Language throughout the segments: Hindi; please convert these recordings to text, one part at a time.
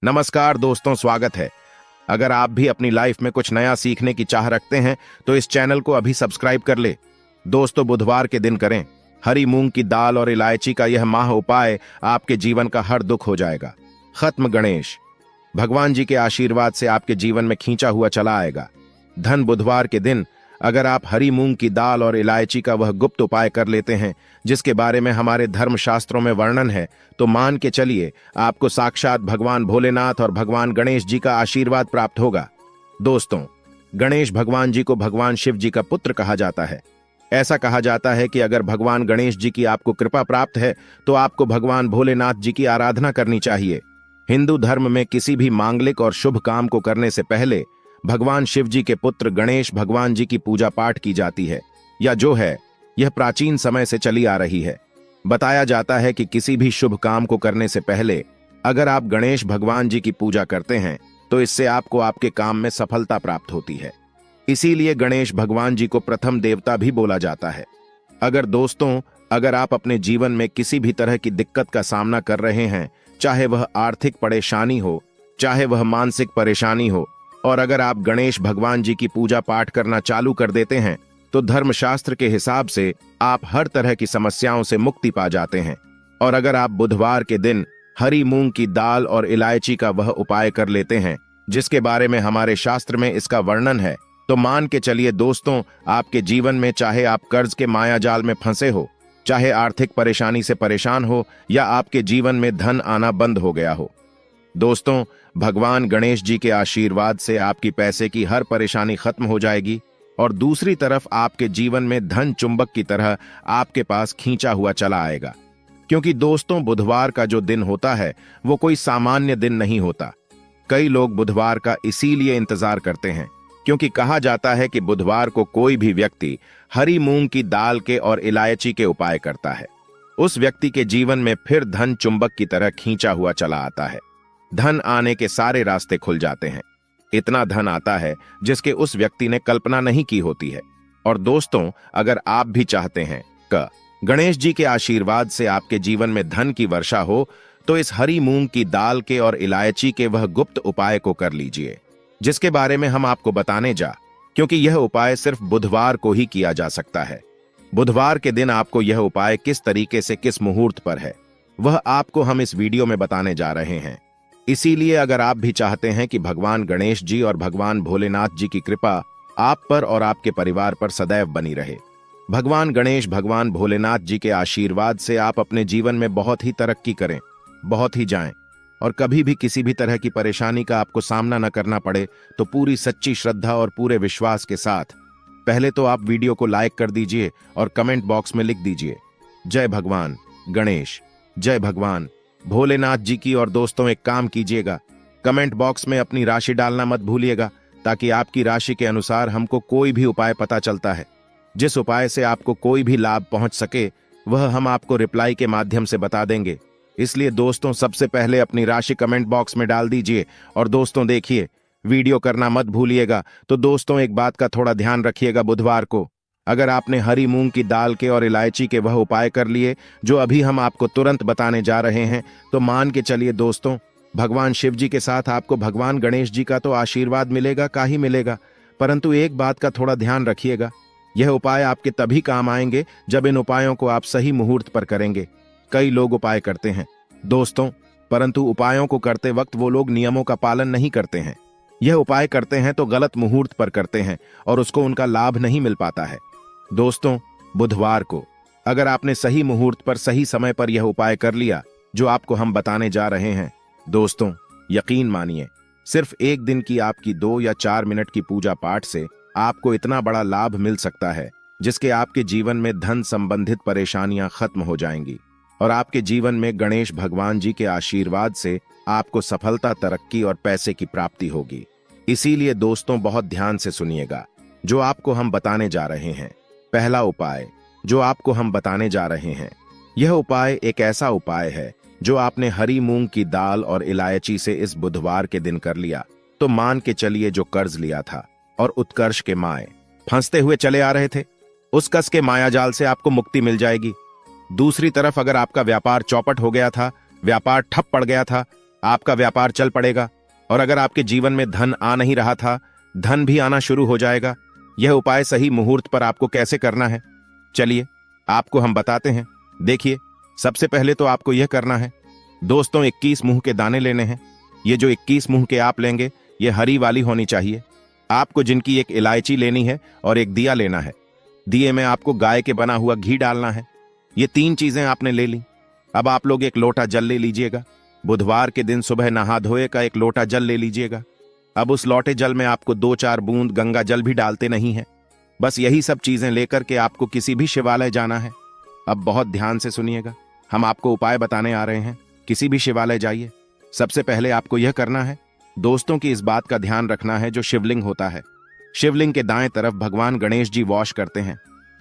नमस्कार दोस्तों, स्वागत है। अगर आप भी अपनी लाइफ में कुछ नया सीखने की चाह रखते हैं तो इस चैनल को अभी सब्सक्राइब कर ले। दोस्तों, बुधवार के दिन करें हरी मूंग की दाल और इलायची का यह माह उपाय, आपके जीवन का हर दुख हो जाएगा खत्म। गणेश भगवान जी के आशीर्वाद से आपके जीवन में खींचा हुआ चला आएगा धन। बुधवार के दिन अगर आप हरी मूंग की दाल और इलायची का वह गुप्त उपाय कर लेते हैं जिसके बारे में हमारे धर्मशास्त्रों में वर्णन है, तो मान के चलिए आपको साक्षात भगवान भोलेनाथ और भगवान गणेश जी का आशीर्वाद प्राप्त होगा। दोस्तों, गणेश भगवान जी को भगवान शिव जी का पुत्र कहा जाता है। ऐसा कहा जाता है कि अगर भगवान गणेश जी की आपको कृपा प्राप्त है तो आपको भगवान भोलेनाथ जी की आराधना करनी चाहिए। हिंदू धर्म में किसी भी मांगलिक और शुभ काम को करने से पहले भगवान शिव जी के पुत्र गणेश भगवान जी की पूजा पाठ की जाती है, या जो है यह प्राचीन समय से चली आ रही है। बताया जाता है कि किसी भी शुभ काम को करने से पहले अगर आप गणेश भगवान जी की पूजा करते हैं तो इससे आपको आपके काम में सफलता प्राप्त होती है। इसीलिए गणेश भगवान जी को प्रथम देवता भी बोला जाता है। अगर आप अपने जीवन में किसी भी तरह की दिक्कत का सामना कर रहे हैं, चाहे वह आर्थिक परेशानी हो, चाहे वह मानसिक परेशानी हो, और अगर आप गणेश भगवान जी की पूजा पाठ करना चालू कर देते हैं तो धर्मशास्त्र के हिसाब से आप हर तरह की समस्याओं से मुक्ति पा जाते हैं। और अगर आप बुधवार के दिन हरी मूंग की दाल और इलायची का वह उपाय कर लेते हैं जिसके बारे में हमारे शास्त्र में इसका वर्णन है, तो मान के चलिए दोस्तों, आपके जीवन में चाहे आप कर्ज के मायाजाल में फंसे हो, चाहे आर्थिक परेशानी से परेशान हो, या आपके जीवन में धन आना बंद हो गया हो, दोस्तों भगवान गणेश जी के आशीर्वाद से आपकी पैसे की हर परेशानी खत्म हो जाएगी और दूसरी तरफ आपके जीवन में धन चुंबक की तरह आपके पास खींचा हुआ चला आएगा। क्योंकि दोस्तों, बुधवार का जो दिन होता है वो कोई सामान्य दिन नहीं होता। कई लोग बुधवार का इसीलिए इंतजार करते हैं क्योंकि कहा जाता है कि बुधवार को कोई भी व्यक्ति हरी मूंग की दाल के और इलायची के उपाय करता है, उस व्यक्ति के जीवन में फिर धन चुंबक की तरह खींचा हुआ चला आता है। धन आने के सारे रास्ते खुल जाते हैं। इतना धन आता है जिसके उस व्यक्ति ने कल्पना नहीं की होती है। और दोस्तों, अगर आप भी चाहते हैं कि गणेश जी के आशीर्वाद से आपके जीवन में धन की वर्षा हो, तो इस हरी मूंग की दाल के और इलायची के वह गुप्त उपाय को कर लीजिए जिसके बारे में हम आपको बताने क्योंकि यह उपाय सिर्फ बुधवार को ही किया जा सकता है। बुधवार के दिन आपको यह उपाय किस तरीके से किस मुहूर्त पर है वह आपको हम इस वीडियो में बताने जा रहे हैं। इसीलिए अगर आप भी चाहते हैं कि भगवान गणेश जी और भगवान भोलेनाथ जी की कृपा आप पर और आपके परिवार पर सदैव बनी रहे, भगवान गणेश भगवान भोलेनाथ जी के आशीर्वाद से आप अपने जीवन में बहुत ही तरक्की करें, बहुत ही जाएं, और कभी भी किसी भी तरह की परेशानी का आपको सामना न करना पड़े, तो पूरी सच्ची श्रद्धा और पूरे विश्वास के साथ पहले तो आप वीडियो को लाइक कर दीजिए और कमेंट बॉक्स में लिख दीजिए जय भगवान गणेश, जय भगवान भोलेनाथ जी की। और दोस्तों, एक काम कीजिएगा, कमेंट बॉक्स में अपनी राशि डालना मत भूलिएगा, ताकि आपकी राशि के अनुसार हमको कोई भी उपाय पता चलता है। जिस उपाय से आपको कोई भी लाभ पहुंच सके वह हम आपको रिप्लाई के माध्यम से बता देंगे। इसलिए दोस्तों, सबसे पहले अपनी राशि कमेंट बॉक्स में डाल दीजिए। और दोस्तों देखिए, वीडियो करना मत भूलिएगा। तो दोस्तों, एक बात का थोड़ा ध्यान रखिएगा, बुधवार को अगर आपने हरी मूंग की दाल के और इलायची के वह उपाय कर लिए जो अभी हम आपको तुरंत बताने जा रहे हैं, तो मान के चलिए दोस्तों, भगवान शिव जी के साथ आपको भगवान गणेश जी का तो आशीर्वाद मिलेगा का ही मिलेगा, परंतु एक बात का थोड़ा ध्यान रखिएगा, यह उपाय आपके तभी काम आएंगे जब इन उपायों को आप सही मुहूर्त पर करेंगे। कई लोग उपाय करते हैं दोस्तों, परंतु उपायों को करते वक्त वो लोग नियमों का पालन नहीं करते हैं। यह उपाय करते हैं तो गलत मुहूर्त पर करते हैं और उसको उनका लाभ नहीं मिल पाता है। दोस्तों, बुधवार को अगर आपने सही मुहूर्त पर सही समय पर यह उपाय कर लिया जो आपको हम बताने जा रहे हैं, दोस्तों यकीन मानिए, सिर्फ एक दिन की आपकी 2 या 4 मिनट की पूजा पाठ से आपको इतना बड़ा लाभ मिल सकता है जिसके आपके जीवन में धन संबंधित परेशानियां खत्म हो जाएंगी और आपके जीवन में गणेश भगवान जी के आशीर्वाद से आपको सफलता, तरक्की और पैसे की प्राप्ति होगी। इसीलिए दोस्तों, बहुत ध्यान से सुनिएगा जो आपको हम बताने जा रहे हैं। पहला उपाय जो आपको हम बताने जा रहे हैं, यह उपाय एक ऐसा उपाय है जो आपने हरी मूंग की दाल और इलायची से इस बुधवार के दिन कर लिया, तो मान के चलिए जो कर्ज लिया था और उत्कर्ष के माए फंसते हुए चले आ रहे थे, उस कस के मायाजाल से आपको मुक्ति मिल जाएगी। दूसरी तरफ अगर आपका व्यापार चौपट हो गया था, व्यापार ठप पड़ गया था, आपका व्यापार चल पड़ेगा, और अगर आपके जीवन में धन आ नहीं रहा था, धन भी आना शुरू हो जाएगा। यह उपाय सही मुहूर्त पर आपको कैसे करना है, चलिए आपको हम बताते हैं। देखिए, सबसे पहले तो आपको यह करना है दोस्तों, 21 मुंह के दाने लेने हैं। ये जो 21 मुंह के आप लेंगे, ये हरी वाली होनी चाहिए। आपको जिनकी एक इलायची लेनी है और एक दिया लेना है। दिए में आपको गाय के बना हुआ घी डालना है। ये 3 चीजें आपने ले ली। अब आप लोग एक लोटा जल ले लीजिएगा। बुधवार के दिन सुबह नहा धोए का एक लोटा जल ले लीजिएगा। अब उस लोटे जल में आपको 2-4 बूंद गंगा जल भी डालते नहीं है। बस यही सब चीजें लेकर के आपको किसी भी शिवालय जाना है। अब बहुत ध्यान से सुनिएगा, हम आपको उपाय बताने आ रहे हैं। किसी भी शिवालय जाइए। सबसे पहले आपको यह करना है दोस्तों कि इस बात का ध्यान रखना है, जो शिवलिंग होता है, शिवलिंग के दाएं तरफ भगवान गणेश जी वॉश करते हैं।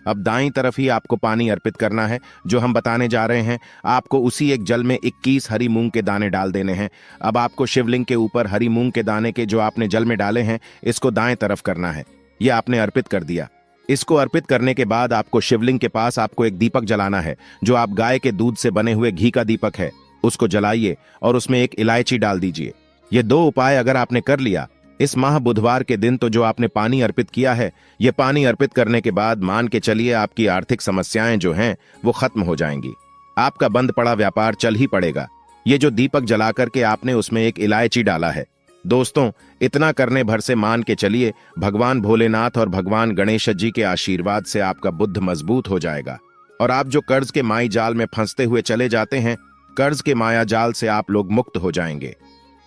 अब दाईं तरफ ही आपको पानी अर्पित करना है। जो हम बताने जा रहे हैं, आपको उसी एक जल में 21 हरी मूंग के दाने डाल देने हैं। अब आपको शिवलिंग के ऊपर हरी मूंग के दाने के जो आपने जल में डाले हैं, इसको दाएं तरफ करना है। यह आपने अर्पित कर दिया। इसको अर्पित करने के बाद आपको शिवलिंग के पास आपको एक दीपक जलाना है, जो आप गाय के दूध से बने हुए घी का दीपक है। उसको जलाइए और उसमें एक इलायची डाल दीजिए। ये 2 उपाय अगर आपने कर लिया इस माह बुधवार के दिन, तो जो आपने पानी अर्पित किया है, ये पानी अर्पित करने के बाद मान के चलिए आपकी आर्थिक समस्याएं जो हैं वो खत्म हो जाएंगी। आपका बंद पड़ा व्यापार चल ही पड़ेगा। ये जो दीपक जला करके आपने उसमें एक इलायची डाला है दोस्तों, इतना करने भर से मान के चलिए भगवान भोलेनाथ और भगवान गणेश जी के आशीर्वाद से आपका बुद्ध मजबूत हो जाएगा, और आप जो कर्ज के माई जाल में फंसते हुए चले जाते हैं, कर्ज के माया जाल से आप लोग मुक्त हो जाएंगे।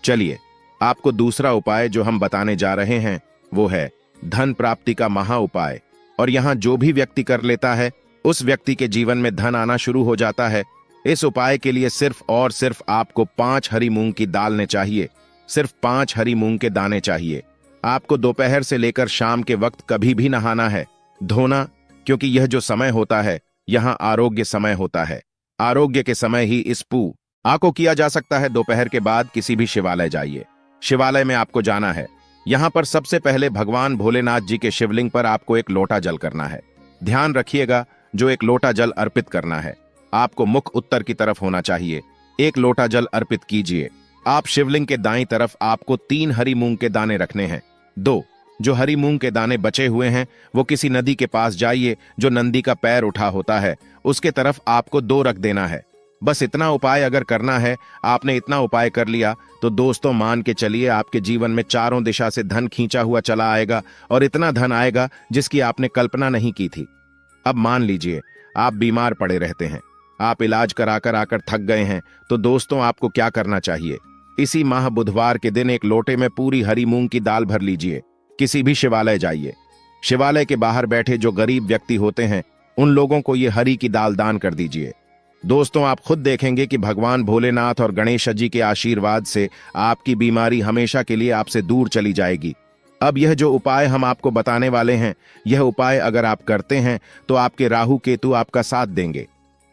चलिए आपको दूसरा उपाय जो हम बताने जा रहे हैं वो है धन प्राप्ति का महा उपाय। और यहां जो भी व्यक्ति कर लेता है, उस व्यक्ति के जीवन में धन आना शुरू हो जाता है। इस उपाय के लिए सिर्फ और सिर्फ आपको 5 हरी मूंग की दाल ने चाहिए। सिर्फ 5 हरी मूंग के दाने चाहिए। आपको दोपहर से लेकर शाम के वक्त कभी भी नहाना है, धोना, क्योंकि यह जो समय होता है यहाँ आरोग्य समय होता है। आरोग्य के समय ही इस पूजा को किया जा सकता है। दोपहर के बाद किसी भी शिवालय जाइए। शिवालय में आपको जाना है। यहाँ पर सबसे पहले भगवान भोलेनाथ जी के शिवलिंग पर आपको एक लोटा जल करना है। ध्यान रखिएगा, जो एक लोटा जल अर्पित करना है, आपको मुख उत्तर की तरफ होना चाहिए। एक लोटा जल अर्पित कीजिए। आप शिवलिंग के दाईं तरफ आपको 3 हरी मूंग के दाने रखने हैं। 2 जो हरी मूंग के दाने बचे हुए हैं, वो किसी नदी के पास जाइए, जो नंदी का पैर उठा होता है, उसके तरफ आपको 2 रख देना है। बस इतना उपाय अगर करना है, आपने इतना उपाय कर लिया, तो दोस्तों मान के चलिए आपके जीवन में चारों दिशा से धन खींचा हुआ चला आएगा, और इतना धन आएगा जिसकी आपने कल्पना नहीं की थी। अब मान लीजिए आप बीमार पड़े रहते हैं, आप इलाज कराकर आकर थक गए हैं, तो दोस्तों आपको क्या करना चाहिए? इसी माह बुधवार के दिन एक लोटे में पूरी हरी मूंग की दाल भर लीजिए। किसी भी शिवालय जाइए। शिवालय के बाहर बैठे जो गरीब व्यक्ति होते हैं, उन लोगों को ये हरी की दाल दान कर दीजिए। दोस्तों आप खुद देखेंगे कि भगवान भोलेनाथ और गणेश जी के आशीर्वाद से आपकी बीमारी हमेशा के लिए आपसे दूर चली जाएगी। अब यह जो उपाय हम आपको बताने वाले हैं, यह उपाय अगर आप करते हैं तो आपके राहु केतु आपका साथ देंगे।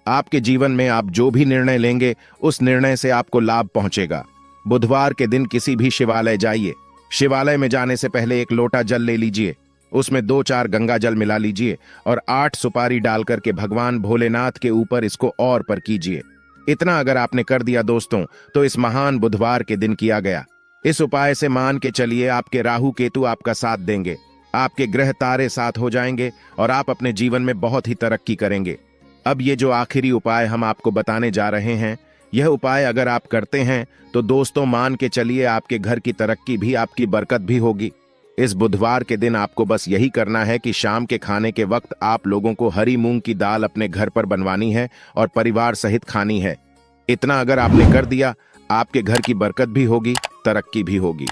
आपके जीवन में आप जो भी निर्णय लेंगे, उस निर्णय से आपको लाभ पहुंचेगा। बुधवार के दिन किसी भी शिवालय जाइए। शिवालय में जाने से पहले एक लोटा जल ले लीजिए, उसमें 2-4 गंगा जल मिला लीजिए और 8 सुपारी डाल करके भगवान भोलेनाथ के ऊपर इसको और पर कीजिए। इतना अगर आपने कर दिया दोस्तों, तो इस महान बुधवार के दिन किया गया इस उपाय से मान के चलिए आपके राहु केतु आपका साथ देंगे, आपके ग्रह तारे साथ हो जाएंगे और आप अपने जीवन में बहुत ही तरक्की करेंगे। अब ये जो आखिरी उपाय हम आपको बताने जा रहे हैं, यह उपाय अगर आप करते हैं तो दोस्तों मान के चलिए आपके घर की तरक्की भी, आपकी बरकत भी होगी। इस बुधवार के दिन आपको बस यही करना है कि शाम के खाने के वक्त आप लोगों को हरी मूंग की दाल अपने घर पर बनवानी है और परिवार सहित खानी है। इतना अगर आपने कर दिया, आपके घर की बरकत भी होगी, तरक्की भी होगी।